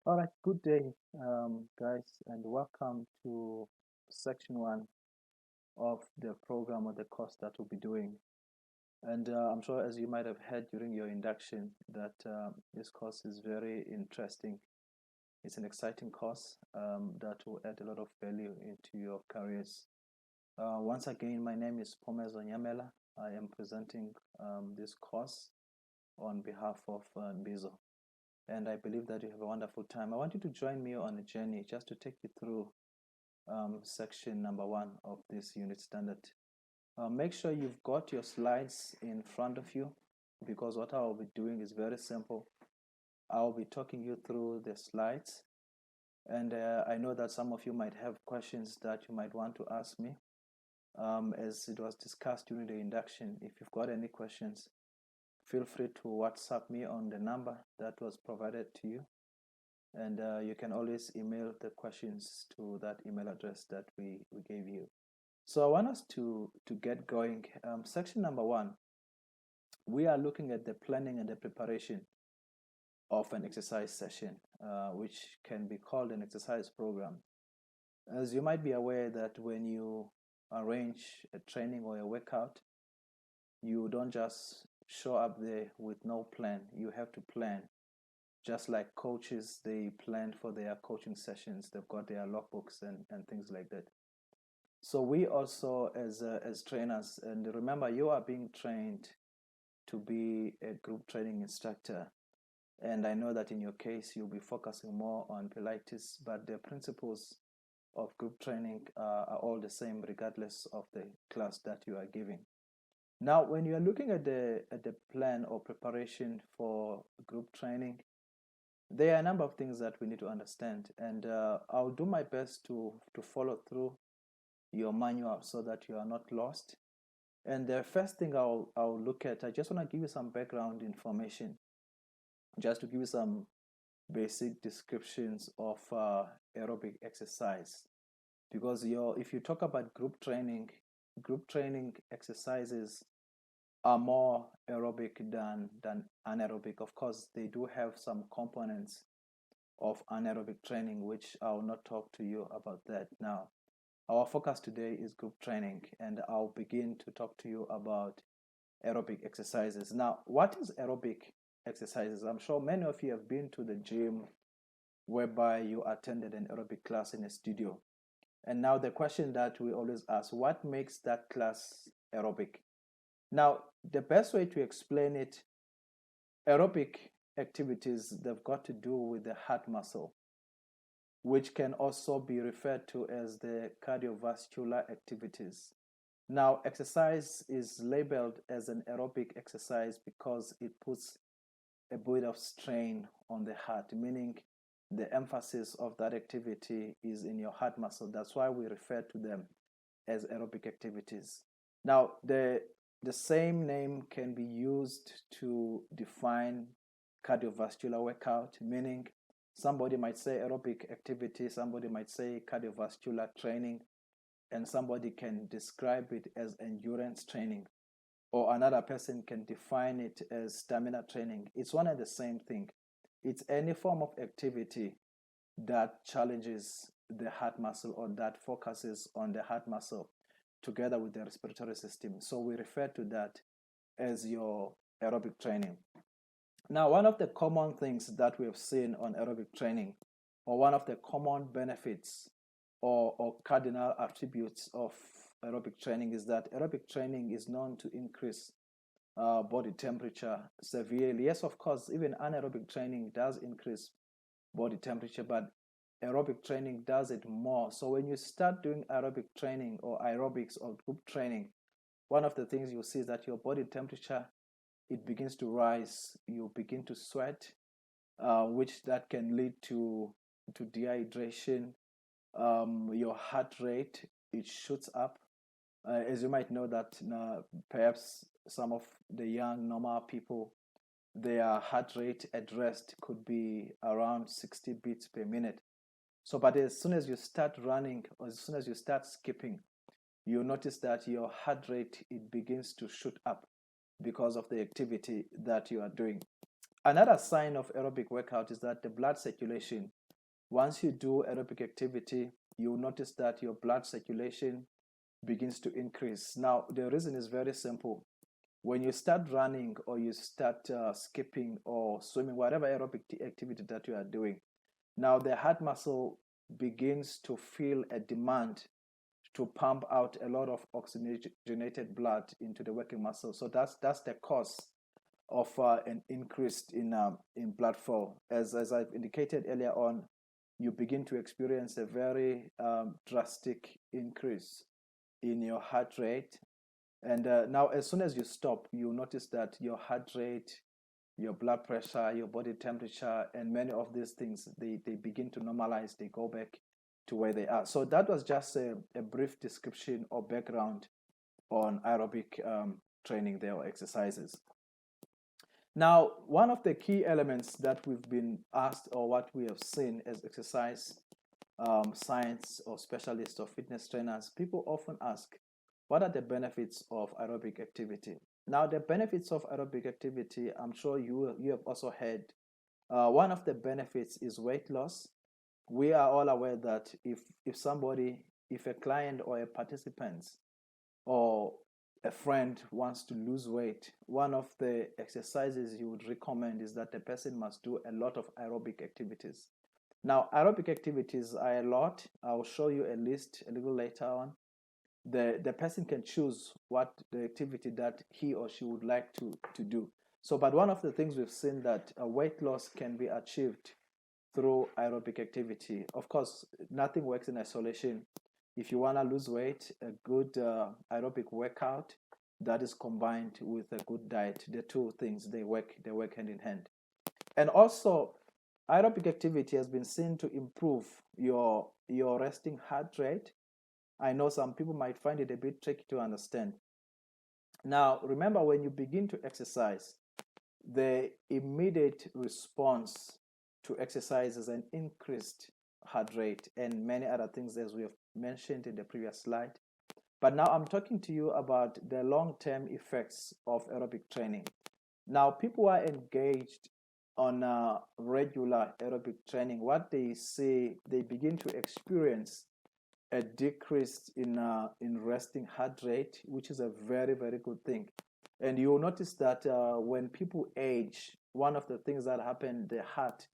All right, good day, guys, and welcome to section one of the program or the course that we'll be doing. And I'm sure, as you might have heard during your induction, that this course is very interesting. It's an exciting course that will add a lot of value into your careers. Once again, my name is Pumezo Nyamela. I am presenting this course on behalf of Bizo. And I believe that you have a wonderful time. I want you to join me on a journey just to take you through section number one of this unit standard. Make sure you've got your slides in front of you because what I'll be doing is very simple. I'll be talking you through the slides, and I know that some of you might have questions that you might want to ask me. As it was discussed during the induction, if you've got any questions, feel free to WhatsApp me on the number that was provided to you. And you can always email the questions to that email address that we gave you. So I want us to get going. Section number one, we are looking at the planning and the preparation of an exercise session, which can be called an exercise program. As you might be aware that when you arrange a training or a workout, you don't just show up there with no plan. You have to plan. Just like coaches, they plan for their coaching sessions. They've got their logbooks and things like that. So we also, as trainers, and remember, you are being trained to be a group training instructor. And I know that in your case, you'll be focusing more on Pilates, but the principles of group training are all the same, regardless of the class that you are giving. Now, when you are looking at the plan or preparation for group training, there are a number of things that we need to understand, and I'll do my best to follow through your manual so that you are not lost. And the first thing I'll look at, I just want to give you some background information, just to give you some basic descriptions of aerobic exercise. Because if you talk about group training exercises are more aerobic than anaerobic. Of course, they do have some components of anaerobic training, which I will not talk to you about that now. Our focus today is group training, and I'll begin to talk to you about aerobic exercises. Now, what is aerobic exercises? I'm sure many of you have been to the gym whereby you attended an aerobic class in a studio. And now the question that we always ask, what makes that class aerobic? Now, the best way to explain it, aerobic activities, they've got to do with the heart muscle, which can also be referred to as the cardiovascular activities. Now, exercise is labeled as an aerobic exercise because it puts a bit of strain on the heart, meaning the emphasis of that activity is in your heart muscle. That's why we refer to them as aerobic activities. Now, the same name can be used to define cardiovascular workout, meaning somebody might say aerobic activity, somebody might say cardiovascular training, and somebody can describe it as endurance training, or another person can define it as stamina training. It's one and the same thing. It's any form of activity that challenges the heart muscle or that focuses on the heart muscle together with the respiratory system. So we refer to that as your aerobic training. Now, one of the common things that we have seen on aerobic training, or one of the common benefits or cardinal attributes of aerobic training, is that aerobic training is known to increase body temperature severely. Yes, of course, even anaerobic training does increase body temperature, but aerobic training does it more. So when you start doing aerobic training or aerobics or group training, one of the things you'll see is that your body temperature, it begins to rise. You begin to sweat, which that can lead to dehydration. Your heart rate, it shoots up. As you might know that perhaps some of the young normal people, their heart rate at rest could be around 60 beats per minute. So, but as soon as you start running, or as soon as you start skipping, you notice that your heart rate, it begins to shoot up because of the activity that you are doing. Another sign of aerobic workout is that the blood circulation, once you do aerobic activity, you'll notice that your blood circulation begins to increase. Now, the reason is very simple. When you start running or you start skipping or swimming, whatever aerobic activity that you are doing, now the heart muscle begins to feel a demand to pump out a lot of oxygenated blood into the working muscle. So that's the cause of an increase in blood flow. As I've indicated earlier on, you begin to experience a very drastic increase in your heart rate. And now, as soon as you stop, you notice that your heart rate, your blood pressure, your body temperature, and many of these things, they begin to normalize, they go back to where they are. So that was just a brief description or background on aerobic training there or exercises. Now, one of the key elements that we've been asked or what we have seen as exercise science or specialists or fitness trainers, people often ask, what are the benefits of aerobic activity? Now, the benefits of aerobic activity, I'm sure you have also heard. One of the benefits is weight loss. We are all aware that if a client or a participant or a friend wants to lose weight, one of the exercises you would recommend is that the person must do a lot of aerobic activities. Now, aerobic activities are a lot. I'll show you a list a little later on. The person can choose what the activity that he or she would like to do. So, but one of the things we've seen that weight loss can be achieved through aerobic activity. Of course, nothing works in isolation. If you want to lose weight, a good aerobic workout that is combined with a good diet, the two things, they work hand in hand. And also, aerobic activity has been seen to improve your resting heart rate. I know some people might find it a bit tricky to understand. Now, remember, when you begin to exercise, the immediate response to exercise is an increased heart rate and many other things, as we have mentioned in the previous slide. But now I'm talking to you about the long-term effects of aerobic training. Now, people are engaged on regular aerobic training. What they see, they begin to experience a decrease in resting heart rate, which is a very, very good thing. And you'll notice that when people age, one of the things that happen, the heart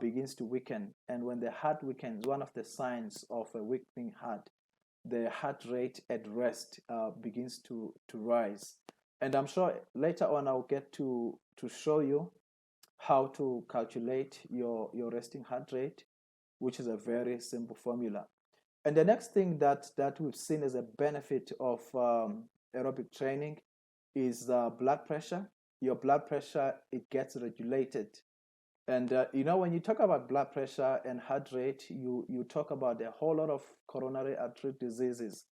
begins to weaken. And when the heart weakens, one of the signs of a weakening heart, the heart rate at rest begins to rise. And I'm sure later on I'll get to show you how to calculate your resting heart rate, which is a very simple formula. And the next thing that we've seen as a benefit of aerobic training is blood pressure. Your blood pressure, it gets regulated. And when you talk about blood pressure and heart rate, you talk about a whole lot of coronary artery diseases,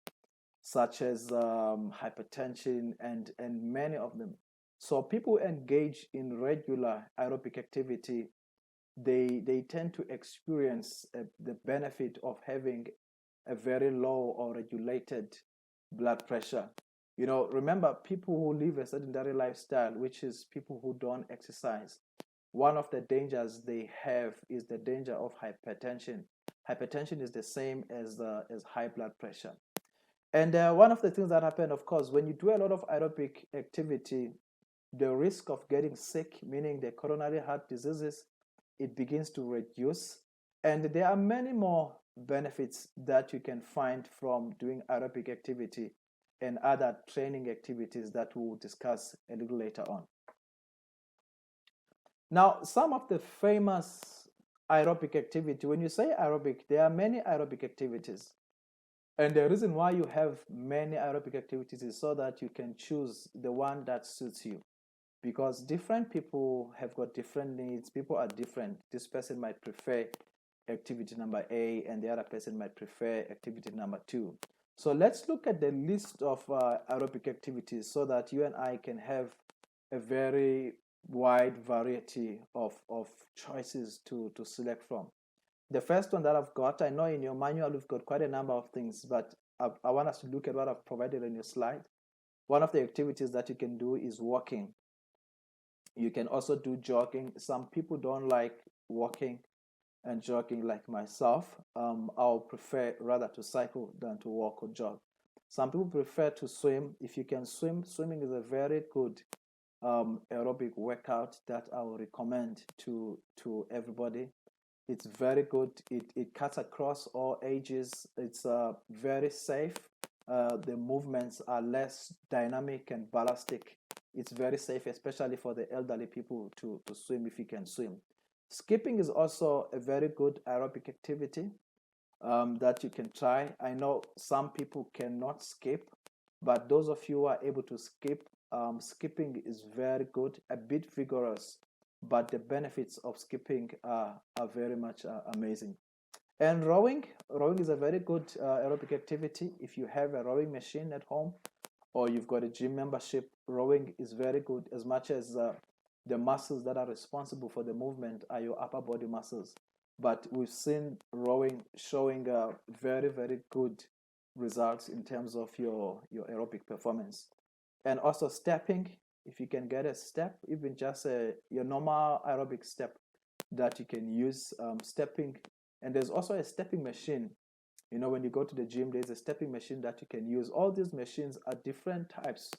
such as hypertension and many of them. So people engage in regular aerobic activity, they tend to experience the benefit of having a very low or regulated blood pressure. Remember, people who live a sedentary lifestyle, which is people who don't exercise, one of the dangers they have is the danger of hypertension. Hypertension is the same as high blood pressure. And one of the things that happen, of course, when you do a lot of aerobic activity, the risk of getting sick, meaning the coronary heart diseases, it begins to reduce. And there are many more benefits that you can find from doing aerobic activity and other training activities that we'll discuss a little later on. Now, some of the famous aerobic activity, when you say aerobic, there are many aerobic activities. And the reason why you have many aerobic activities is so that you can choose the one that suits you. Because different people have got different needs. People are different. This person might prefer activity number A and the other person might prefer activity number 2. So let's look at the list of aerobic activities so that you and I can have a very wide variety of choices to select from. The first one that I've got, I know in your manual you've got quite a number of things, but I want us to look at what I've provided on your slide. One of the activities that you can do is walking. You can also do jogging. Some people don't like walking and jogging like myself. I'll prefer rather to cycle than to walk or jog. Some people prefer to swim. If you can swim, swimming is a very good aerobic workout that I will recommend to everybody. It's very good. It cuts across all ages. It's very safe. The movements are less dynamic and ballistic. It's very safe, especially for the elderly people to swim if you can swim. Skipping is also a very good aerobic activity that you can try. I know some people cannot skip, but those of you who are able to skip, skipping is very good, a bit vigorous, but the benefits of skipping are very much amazing. And rowing is a very good aerobic activity. If you have a rowing machine at home or you've got a gym membership, rowing is very good as much as the muscles that are responsible for the movement are your upper body muscles. But we've seen rowing showing very, very good results in terms of your aerobic performance. And also stepping, if you can get a step, even just your normal aerobic step that you can use, stepping. And there's also a stepping machine. You know, when you go to the gym, there's a stepping machine that you can use. All these machines are different types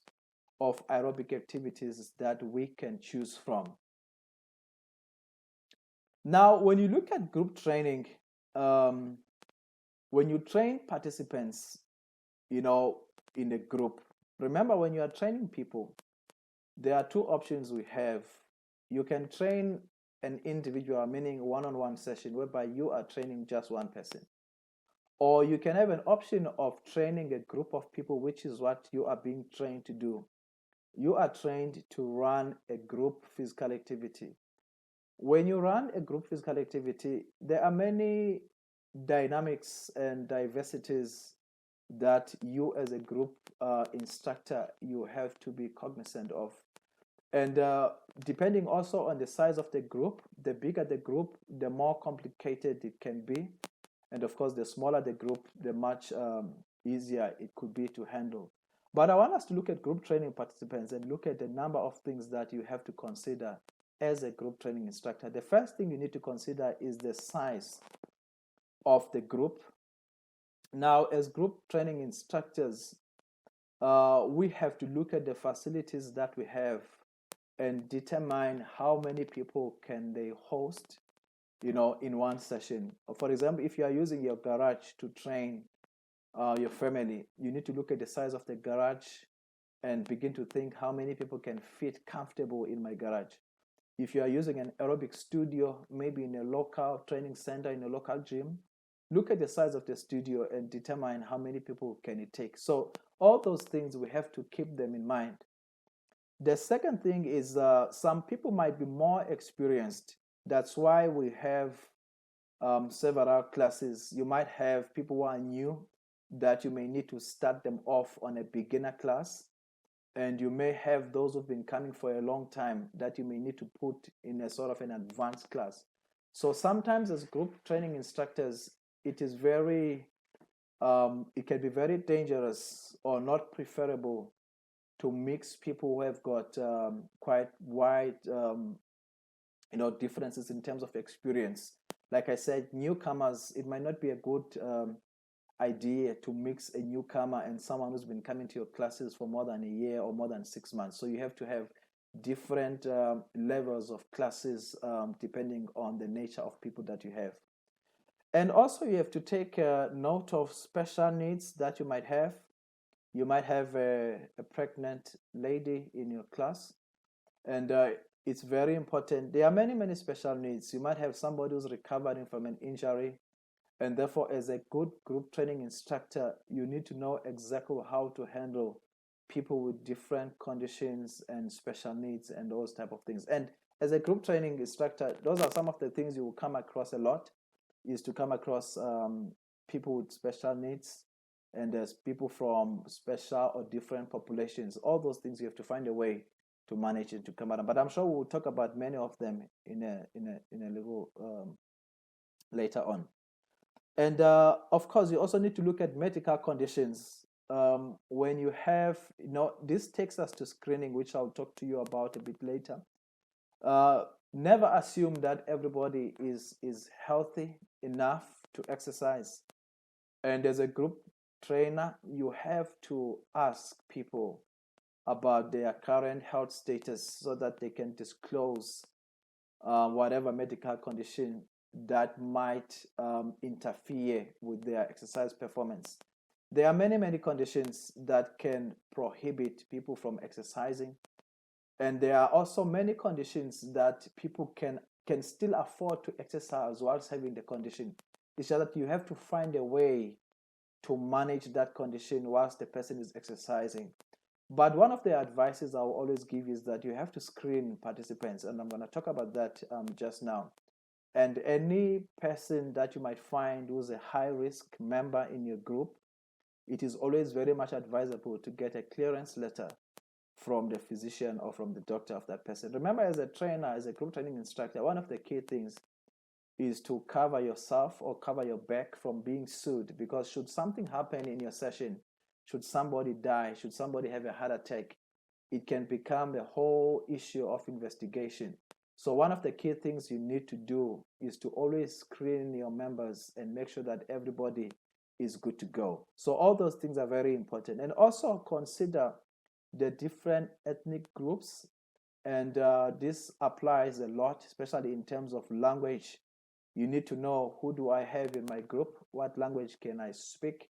of aerobic activities that we can choose from. Now, when you look at group training, um, when you train participants, you know, in a group, remember when you are training people, there are two options we have. You can train an individual, meaning one-on-one session, whereby you are training just one person. Or you can have an option of training a group of people, which is what you are being trained to do. You are trained to run a group physical activity. When you run a group physical activity, there are many dynamics and diversities that you as a group instructor, you have to be cognizant of. And depending also on the size of the group, the bigger the group, the more complicated it can be. And of course, the smaller the group, the much easier it could be to handle. But I want us to look at group training participants and look at the number of things that you have to consider as a group training instructor. The first thing you need to consider is the size of the group. Now, as group training instructors, we have to look at the facilities that we have and determine how many people can they host, you know, in one session. For example, if you are using your garage to train your family, you need to look at the size of the garage and begin to think how many people can fit comfortable in my garage. If you are using an aerobic studio, maybe in a local training center, in a local gym, look at the size of the studio and determine how many people can it take. So all those things, we have to keep them in mind. The second thing is some people might be more experienced. That's why we have several classes. You might have people who are new that you may need to start them off on a beginner class. And you may have those who've been coming for a long time that you may need to put in a sort of an advanced class. So sometimes as group training instructors, it is very, it can be very dangerous or not preferable to mix people who have got quite wide, differences in terms of experience. Like I said, newcomers, it might not be a good idea to mix a newcomer and someone who's been coming to your classes for more than a year or more than 6 months. So you have to have different levels of classes depending on the nature of people that you have. And also you have to take note of special needs that you might have. You might have a pregnant lady in your class, and it's very important. There are many, many special needs. You might have somebody who's recovering from an injury, and therefore, as a good group training instructor, you need to know exactly how to handle people with different conditions and special needs and those type of things. And as a group training instructor, those are some of the things you will come across a lot, is to come across people with special needs, and there's people from special or different populations. All those things you have to find a way to manage it to come out. But I'm sure we'll talk about many of them in a little later on. And of course, you also need to look at medical conditions. When you have, this takes us to screening, which I'll talk to you about a bit later. Uh, Never assume that everybody is healthy enough to exercise. And as a group trainer, you have to ask people about their current health status so that they can disclose whatever medical condition that might interfere with their exercise performance. There are many conditions that can prohibit people from exercising, and there are also many conditions that people can still afford to exercise whilst having the condition. It's just that you have to find a way to manage that condition whilst the person is exercising. But one of the advices I will always give is that you have to screen participants, and I'm going to talk about that just now. And any person that you might find who's a high risk member in your group, it is always very much advisable to get a clearance letter from the physician or from the doctor of that person. Remember, as a trainer, as a group training instructor, one of the key things is to cover yourself or cover your back from being sued, because should something happen in your session, should somebody die, should somebody have a heart attack, it can become a whole issue of investigation. So one of the key things you need to do is to always screen your members and make sure that everybody is good to go. So all those things are very important. And also consider the different ethnic groups. And this applies a lot, especially in terms of language. You need to know, who do I have in my group? What language can I speak?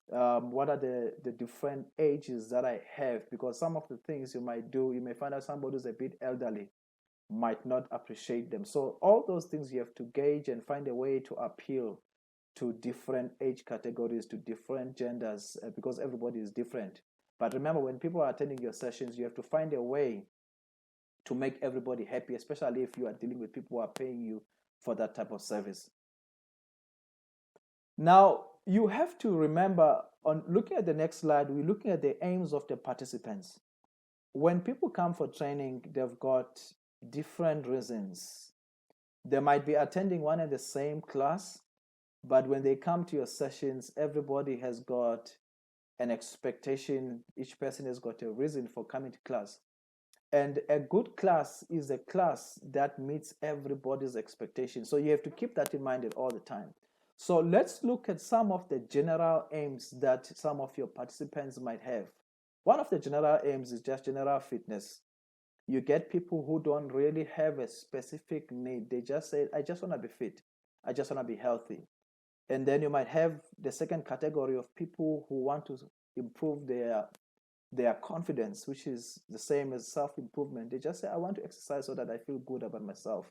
What are the different ages that I have? Because some of the things you might do, you may find out somebody who's a bit elderly might not appreciate them. So all those things you have to gauge and find a way to appeal to different age categories, to different genders, because everybody is different. But remember, when people are attending your sessions, you have to find a way to make everybody happy, especially if you are dealing with people who are paying you for that type of service. Now, you have to remember, on looking at the next slide, we're looking at the aims of the participants. When people come for training, they've got different reasons. They might be attending one and the same class, but when they come to your sessions, everybody has got an expectation. Each person has got a reason for coming to class. And a good class is a class that meets everybody's expectations. So you have to keep that in mind at all the time. So let's look at some of the general aims that some of your participants might have. One of the general aims is just general fitness. You get people who don't really have a specific need. They just say, I just want to be fit. I just want to be healthy. And then you might have the second category of people who want to improve their confidence, which is the same as self-improvement. They just say, I want to exercise so that I feel good about myself.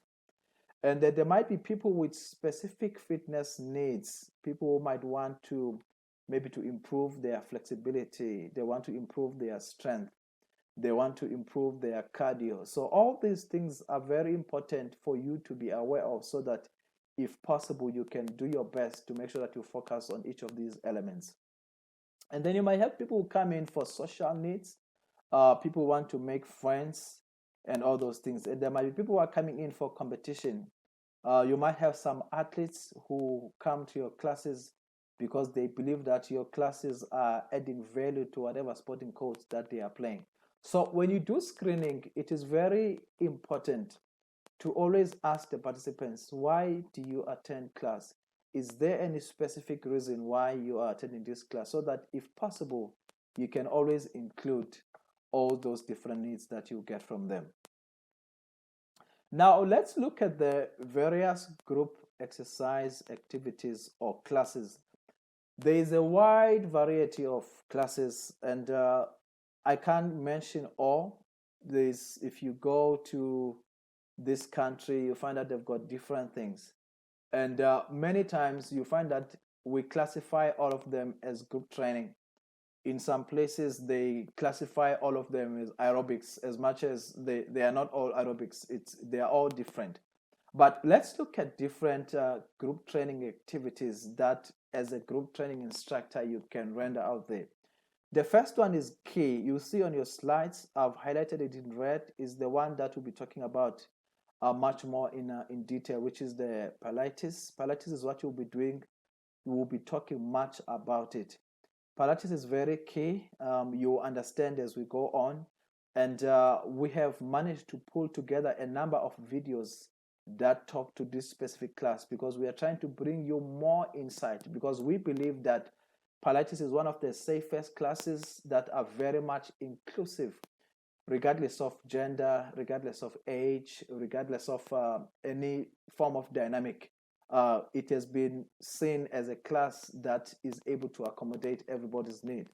And then there might be people with specific fitness needs, people who might want to maybe to improve their flexibility, they want to improve their strength, they want to improve their cardio. So all these things are very important for you to be aware of, so that if possible, you can do your best to make sure that you focus on each of these elements. And then you might have people who come in for social needs. People want to make friends and all those things. And there might be people who are coming in for competition. You might have some athletes who come to your classes because they believe that your classes are adding value to whatever sporting codes that they are playing. So when you do screening, it is very important to always ask the participants, why do you attend class? Is there any specific reason why you are attending this class? So that if possible, you can always include all those different needs that you get from them. Now let's look at the various group exercise activities or classes. There is a wide variety of classes, and I can't mention all. If you go to this country, you find that they've got different things. And many times you find that we classify all of them as group training. In some places, they classify all of them as aerobics, as much as they are not all aerobics. They are all different. But let's look at different group training activities that, as a group training instructor, you can render out there. The first one is key. You see on your slides, I've highlighted it in red, is the one that we'll be talking about much more in detail, which is the Pilates. Pilates is what you'll be doing. We will be talking much about it. Pilates is very key. You understand as we go on. And we have managed to pull together a number of videos that talk to this specific class, because we are trying to bring you more insight, because we believe that Pilates is one of the safest classes that are very much inclusive, regardless of gender, regardless of age, regardless of any form of dynamic. It has been seen as a class that is able to accommodate everybody's need.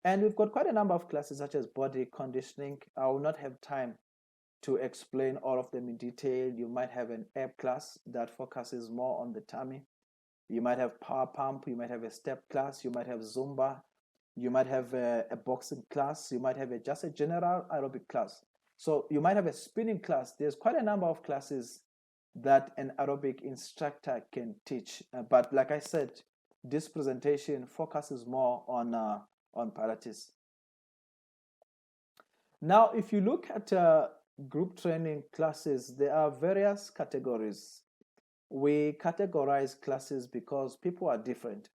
And we've got quite a number of classes such as body conditioning. I will not have time to explain all of them in detail. You might have an ab class that focuses more on the tummy. You might have power pump. You might have a step class. You might have Zumba. You might have a boxing class. You might have just a general aerobic class. So you might have a spinning class. There's quite a number of classes that an aerobic instructor can teach. But like I said, this presentation focuses more on Pilates. Now, if you look at group training classes, there are various categories. We categorize classes because people are different,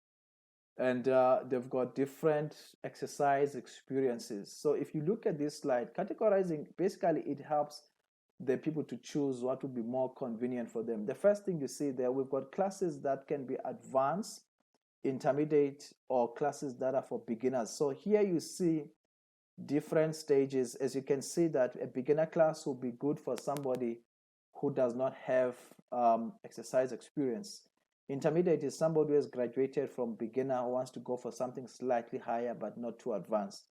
and they've got different exercise experiences. So if you look at this slide, categorizing, basically it helps the people to choose what would be more convenient for them. The first thing you see there, we've got classes that can be advanced, intermediate, or classes that are for beginners. So here you see different stages. As you can see, that a beginner class will be good for somebody who does not have exercise experience. Intermediate is somebody who has graduated from beginner, who wants to go for something slightly higher but not too advanced.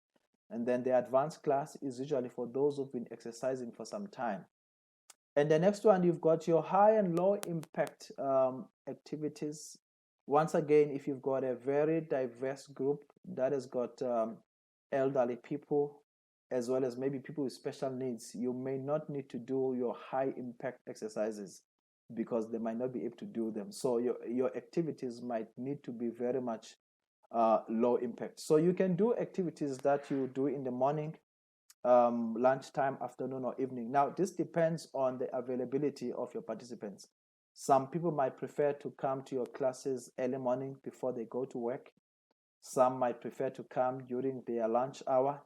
And then the advanced class is usually for those who've been exercising for some time. And the next one, you've got your high and low impact activities. Once again, if you've got a very diverse group that has got elderly people, as well as maybe people with special needs, you may not need to do your high impact exercises because they might not be able to do them. So your activities might need to be very much low impact. So you can do activities that you do in the morning, lunchtime, afternoon, or evening. Now, this depends on the availability of your participants. Some people might prefer to come to your classes early morning before they go to work. Some might prefer to come during their lunch hour.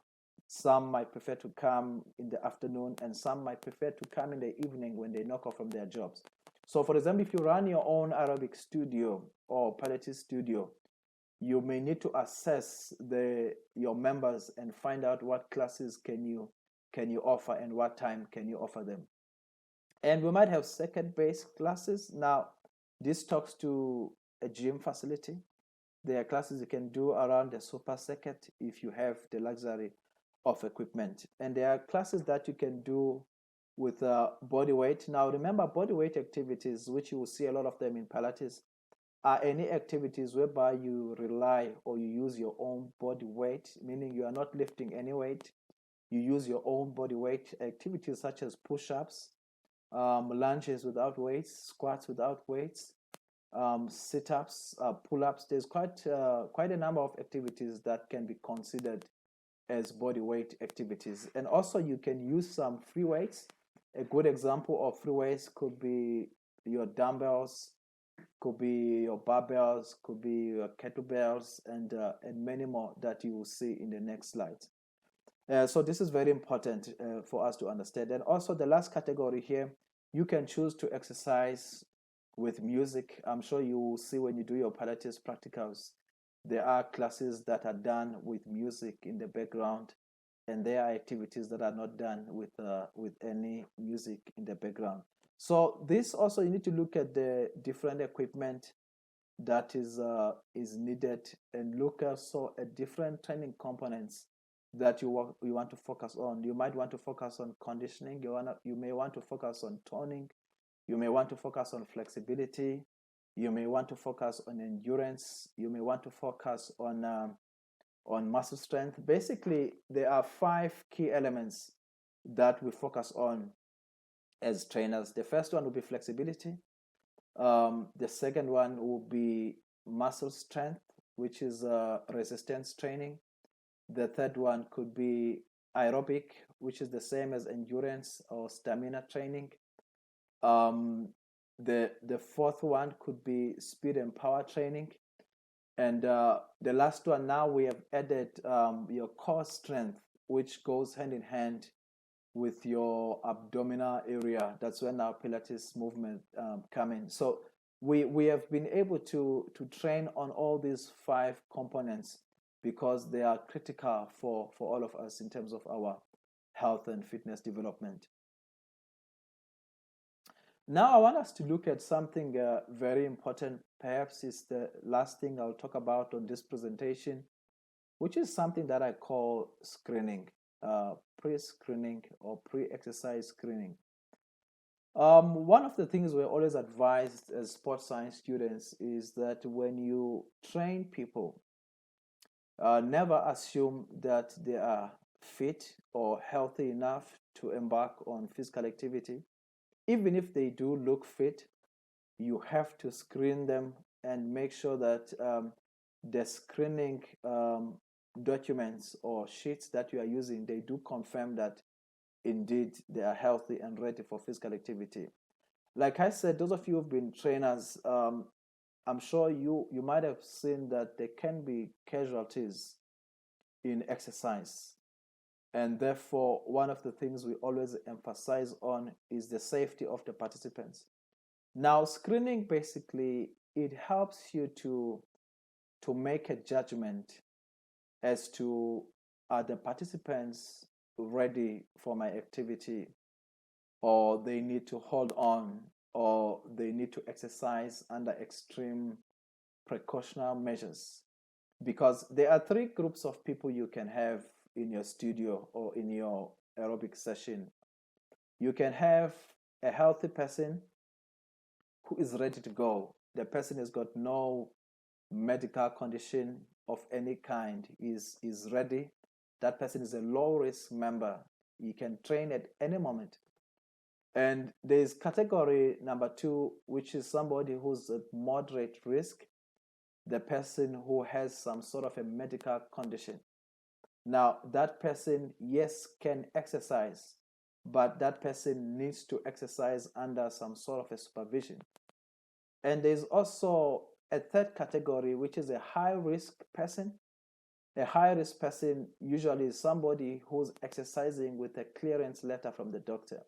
Some might prefer to come in the afternoon, and some might prefer to come in the evening when they knock off from their jobs. So, for example, if you run your own aerobic studio or Pilates studio, you may need to assess your members and find out what classes can you offer and what time can you offer them. And we might have circuit-based classes. Now, this talks to a gym facility. There are classes you can do around the super circuit if you have the luxury of equipment. And there are classes that you can do with body weight. Now, remember, body weight activities, which you will see a lot of them in Pilates, are any activities whereby you rely or you use your own body weight, meaning you are not lifting any weight. You use your own body weight. Activities such as push-ups, lunges without weights, squats without weights, sit-ups, pull-ups. There's quite a number of activities that can be considered as body weight activities. And also you can use some free weights. A good example of free weights could be your dumbbells, could be your barbells, could be your kettlebells, and many more that you will see in the next slide. So this is very important for us to understand. And also the last category here, you can choose to exercise with music. I'm sure you will see when you do your Pilates practicals, there are classes that are done with music in the background, and there are activities that are not done with any music in the background. So this also, you need to look at the different equipment that is needed, and look also at different training components that you want to focus on. You might want to focus on conditioning. You may want to focus on toning. You may want to focus on flexibility. You may want to focus on endurance. You may want to focus on muscle strength. Basically, there are 5 key elements that we focus on as trainers. The first one will be flexibility. The second one will be muscle strength, which is resistance training. The third one could be aerobic, which is the same as endurance or stamina training. The fourth one could be speed and power training. And the last one, now we have added your core strength which goes hand in hand with your abdominal area. That's when our Pilates movement come in. So we have been able to train on all these 5 components because they are critical for all of us in terms of our health and fitness development. Now I want us to look at something very important. Perhaps it's the last thing I'll talk about on this presentation, which is something that I call screening, pre-screening or pre-exercise screening. One of the things we're always advised as sports science students is that when you train people, never assume that they are fit or healthy enough to embark on physical activity. Even if they do look fit, you have to screen them and make sure that the screening documents or sheets that you are using, they do confirm that indeed they are healthy and ready for physical activity. Like I said, those of you who've been trainers, I'm sure you might have seen that there can be casualties in exercise. And therefore, one of the things we always emphasize on is the safety of the participants. Now, screening basically, it helps you to make a judgment as to, are the participants ready for my activity, or they need to hold on, or they need to exercise under extreme precautionary measures. Because there are 3 groups of people you can have in your studio or in your aerobic session. You can have a healthy person who is ready to go. The person has got no medical condition of any kind, is ready. That person is a low risk member. You can train at any moment. And there's category number 2, which is somebody who's at moderate risk, the person who has some sort of a medical condition. Now, that person, yes, can exercise, but that person needs to exercise under some sort of a supervision. And there's also a 3rd category, which is a high-risk person. A high-risk person usually is somebody who's exercising with a clearance letter from the doctor.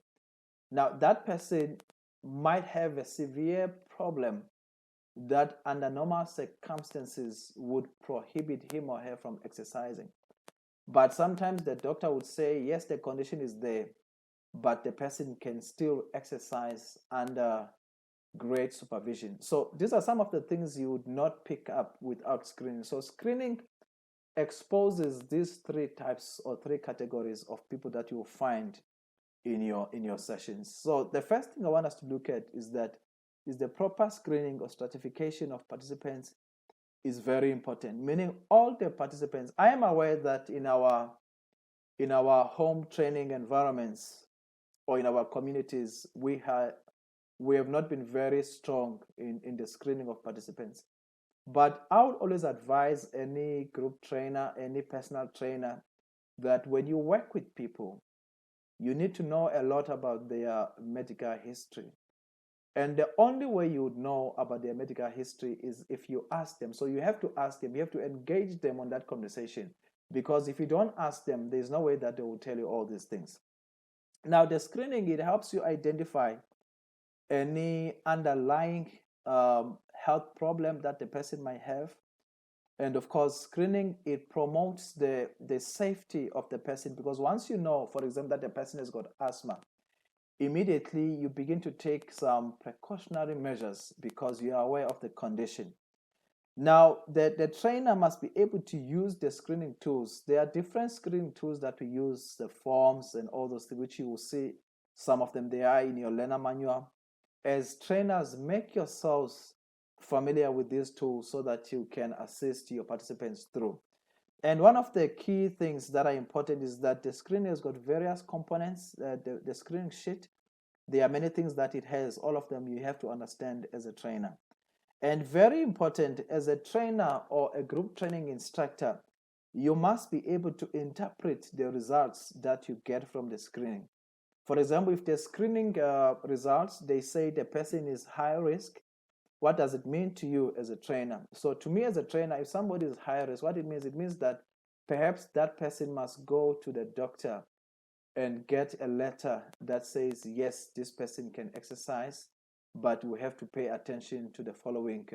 Now, that person might have a severe problem that under normal circumstances would prohibit him or her from exercising. But sometimes the doctor would say, yes, the condition is there, but the person can still exercise under great supervision. So these are some of the things you would not pick up without screening. So screening exposes these 3 types or 3 categories of people that you will find in your sessions. So the first thing I want us to look at is the proper screening or stratification of participants is very important, meaning all the participants. I am aware that in our home training environments or in our communities, we have not been very strong in the screening of participants. But I would always advise any group trainer, any personal trainer, that when you work with people, you need to know a lot about their medical history. And the only way you would know about their medical history is if you ask them. So you have to ask them, you have to engage them on that conversation. Because if you don't ask them, there's no way that they will tell you all these things. Now, the screening, it helps you identify any underlying health problem that the person might have. And of course, screening, it promotes the safety of the person, because once you know, for example, that the person has got asthma, immediately you begin to take some precautionary measures because you are aware of the condition. Now, the trainer must be able to use the screening tools. There are different screening tools that we use, the forms and all those things, which you will see some of them, they are in your learner manual. As trainers, make yourselves familiar with these tools so that you can assist your participants through. And one of the key things that are important is that the screening has got various components. The screening sheet, there are many things that it has. All of them you have to understand as a trainer. And very important, as a trainer or a group training instructor, you must be able to interpret the results that you get from the screening. For example, if the screening results, they say the person is high risk, what does it mean to you as a trainer? So to me as a trainer, if somebody is high risk, what it means that perhaps that person must go to the doctor and get a letter that says, yes, this person can exercise, but we have to pay attention to the following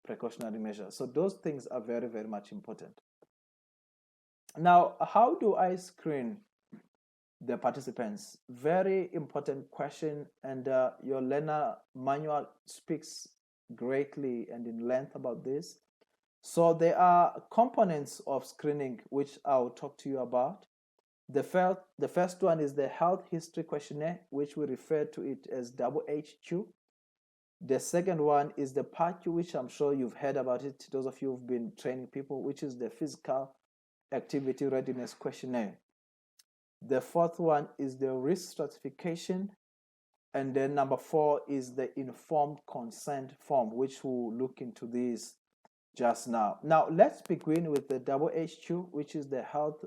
precautionary measures. So those things are very, very much important. Now, how do I screen the participants? Very important question, and your learner manual speaks greatly and in length about this. So there are components of screening which I'll talk to you about. The first one is the health history questionnaire, which we refer to it as HQ. The second one is the PAQ, which I'm sure you've heard about it, those of you who've been training people, which is the physical activity readiness questionnaire. The fourth one is the risk stratification. And then number 4 is the informed consent form, which we'll look into this just now. Now, let's begin with the HQ, which is the health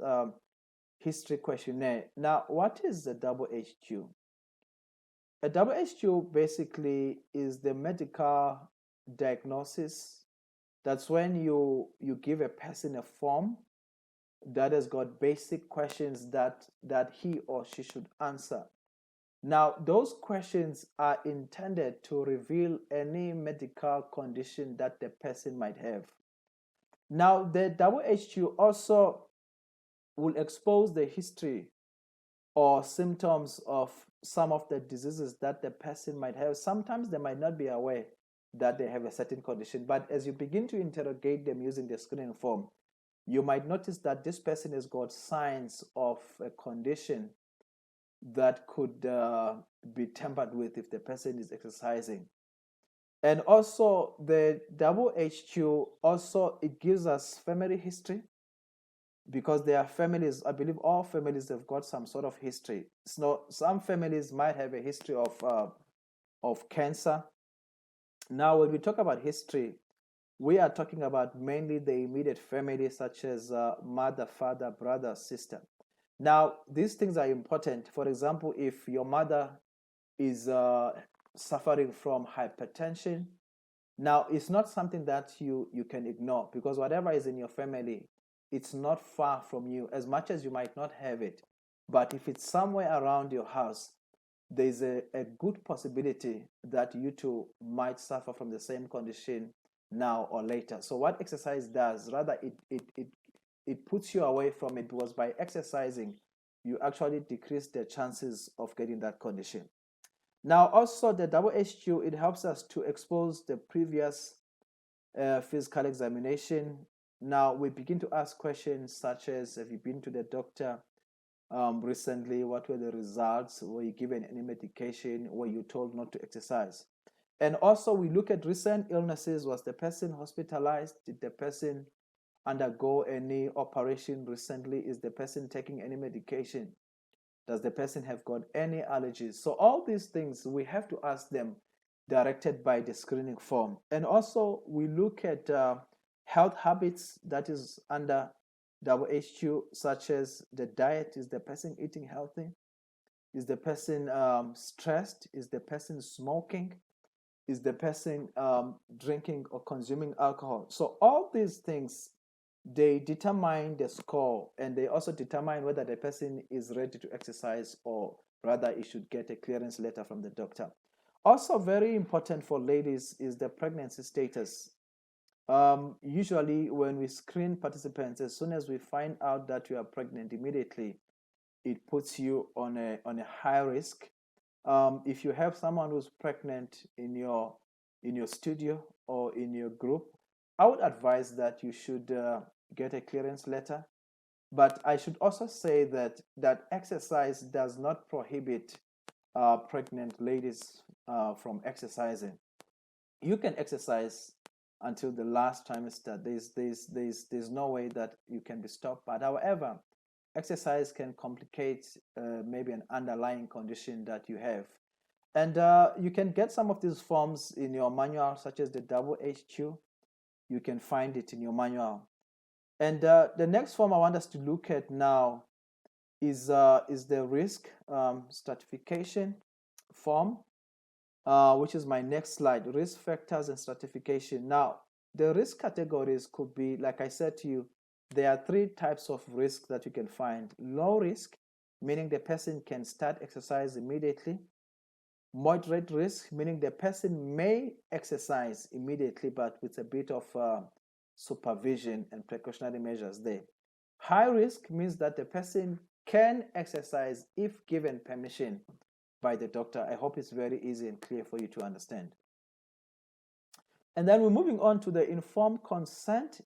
history questionnaire. Now, what is the HQ? A HQ basically is the medical diagnosis. That's when you give a person a form that has got basic questions that he or she should answer. Now, those questions are intended to reveal any medical condition that the person might have. Now, the HQ also will expose the history or symptoms of some of the diseases that the person might have. Sometimes they might not be aware that they have a certain condition, but as you begin to interrogate them using the screening form, you might notice that this person has got signs of a condition that could be tampered with if the person is exercising. And also the HQ also, it gives us family history, because there are families, I believe all families have got some sort of history. So some families might have a history of cancer. Now, when we talk about history, we are talking about mainly the immediate family, such as mother, father, brother, sister. Now, these things are important. For example, if your mother is suffering from hypertension, now it's not something that you can ignore, because whatever is in your family, it's not far from you, as much as you might not have it. But if it's somewhere around your house, there's a good possibility that you too might suffer from the same condition now or later. So what exercise does, rather it puts you away from it, because by exercising, you actually decrease the chances of getting that condition. Now, also the HQ, it helps us to expose the previous physical examination. Now, we begin to ask questions such as, have you been to the doctor recently? What were the results? Were you given any medication? Were you told not to exercise? And also, we look at recent illnesses. Was the person hospitalized? Did the person undergo any operation recently? Is the person taking any medication? Does the person have got any allergies? So all these things, we have to ask them, directed by the screening form. And also, we look at health habits that is under HQ, such as the diet. Is the person eating healthy? Is the person stressed? Is the person smoking? Is the person drinking or consuming alcohol? So all these things, they determine the score, and they also determine whether the person is ready to exercise, or rather he should get a clearance letter from the doctor. Also very important for ladies is the pregnancy status. Usually when we screen participants, as soon as we find out that you are pregnant, immediately it puts you on a high risk. If you have someone who's pregnant in your studio or in your group, I would advise that you should get a clearance letter. But I should also say that exercise does not prohibit pregnant ladies from exercising. You can exercise until the last trimester. There's no way that you can be stopped. But however, exercise can complicate maybe an underlying condition that you have. And you can get some of these forms in your manual, such as the HQ. You can find it in your manual. And the next form I want us to look at now is the risk stratification form, which is my next slide, risk factors and stratification. Now, the risk categories could be, like I said to you, there are three types of risk that you can find. Low risk, meaning the person can start exercise immediately. Moderate risk, meaning the person may exercise immediately, but with a bit of supervision and precautionary measures there. High risk means that the person can exercise if given permission by the doctor. I hope it's very easy and clear for you to understand. And then we're moving on to the informed consent.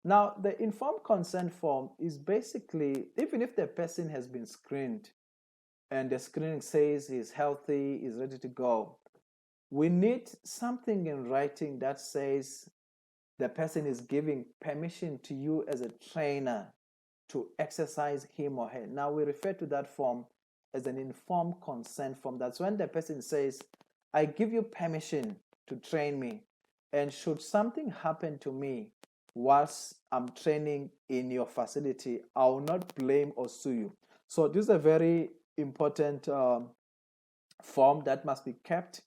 Now, the informed consent form is basically, even if the person has been screened and the screening says he's healthy, is ready to go, we need something in writing that says the person is giving permission to you as a trainer to exercise him or her. Now, we refer to that form as an informed consent form. That's when the person says, I give you permission to train me, and should something happen to me whilst I'm training in your facility, I will not blame or sue you. So this is a very important form that must be kept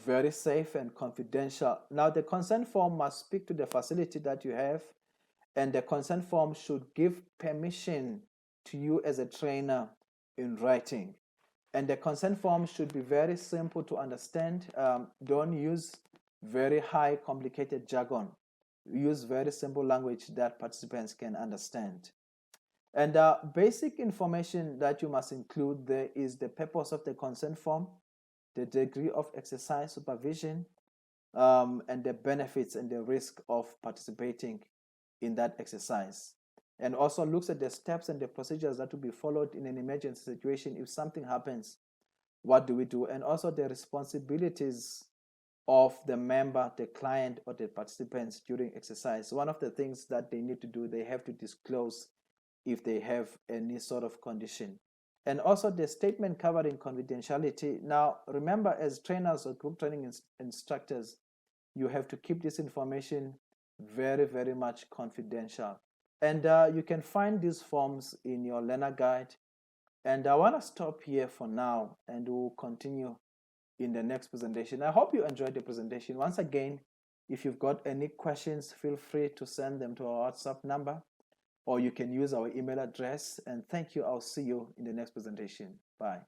very safe and confidential. Now, the consent form must speak to the facility that you have, and the consent form should give permission to you as a trainer in writing. And the consent form should be very simple to understand. Don't use very high, complicated jargon. Use very simple language that participants can understand. And basic information that you must include there is the purpose of the consent form, the degree of exercise supervision, and the benefits and the risk of participating in that exercise. And also looks at the steps and the procedures that will be followed in an emergency situation. If something happens, what do we do? And also the responsibilities of the member, the client, or the participants during exercise. One of the things that they need to do, they have to disclose if they have any sort of condition. And also the statement covering confidentiality. Now, remember, as trainers or group training instructors, you have to keep this information very, very much confidential. And you can find these forms in your learner guide. And I want to stop here for now, and we'll continue in the next presentation. I hope you enjoyed the presentation. Once again, if you've got any questions, feel free to send them to our WhatsApp number, or you can use our email address. And thank you. I'll see you in the next presentation. Bye.